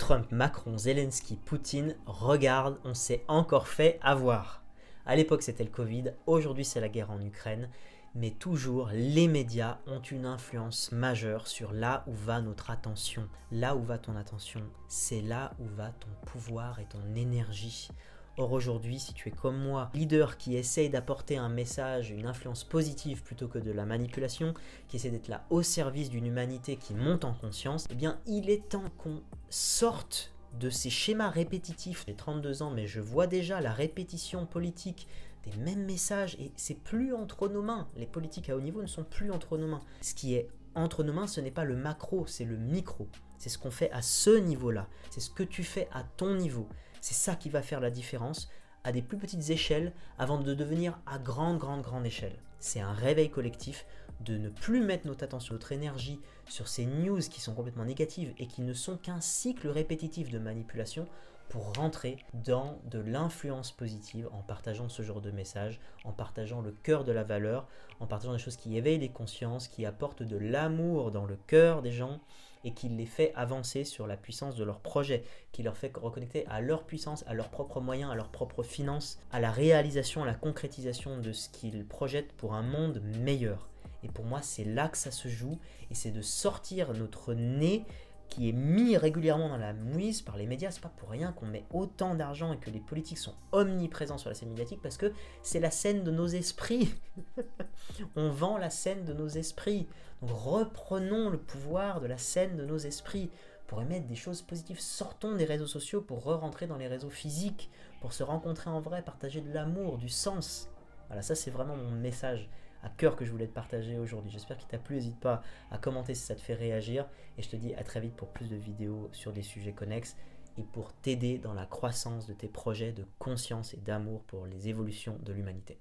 Trump, Macron, Zelensky, Poutine, regarde, on s'est encore fait avoir. À l'époque c'était le Covid, aujourd'hui c'est la guerre en Ukraine, mais toujours les médias ont une influence majeure sur là où va notre attention. Là où va ton attention, c'est là où va ton pouvoir et ton énergie. Or aujourd'hui, si tu es comme moi, leader qui essaye d'apporter un message, une influence positive plutôt que de la manipulation, qui essaie d'être là au service d'une humanité qui monte en conscience, eh bien il est temps qu'on sorte de ces schémas répétitifs. J'ai 32 ans, mais je vois déjà la répétition politique des mêmes messages et c'est plus entre nos mains. Les politiques à haut niveau ne sont plus entre nos mains. Ce qui est entre nos mains, ce n'est pas le macro, c'est le micro. C'est ce qu'on fait à ce niveau-là. C'est ce que tu fais à ton niveau. C'est ça qui va faire la différence à des plus petites échelles avant de devenir à grande échelle. C'est un réveil collectif de ne plus mettre notre attention, notre énergie sur ces news qui sont complètement négatives et qui ne sont qu'un cycle répétitif de manipulation pour rentrer dans de l'influence positive en partageant ce genre de messages, en partageant le cœur de la valeur, en partageant des choses qui éveillent les consciences, qui apportent de l'amour dans le cœur des gens et qui les fait avancer sur la puissance de leur projet, qui leur fait reconnecter à leur puissance, à leurs propres moyens, à leurs propres finances, à la réalisation, à la concrétisation de ce qu'ils projettent pour un monde meilleur. Et pour moi, c'est là que ça se joue et c'est de sortir notre nez qui est mis régulièrement dans la mouise par les médias. C'est pas pour rien qu'on met autant d'argent et que les politiques sont omniprésents sur la scène médiatique parce que c'est la scène de nos esprits. On vend la scène de nos esprits. Donc reprenons le pouvoir de la scène de nos esprits pour émettre des choses positives. Sortons des réseaux sociaux pour re-rentrer dans les réseaux physiques, pour se rencontrer en vrai, partager de l'amour, du sens. Voilà, ça c'est vraiment mon message à cœur que je voulais te partager aujourd'hui. J'espère qu'il t'a plu. N'hésite pas à commenter si ça te fait réagir. Et je te dis à très vite pour plus de vidéos sur des sujets connexes et pour t'aider dans la croissance de tes projets de conscience et d'amour pour les évolutions de l'humanité.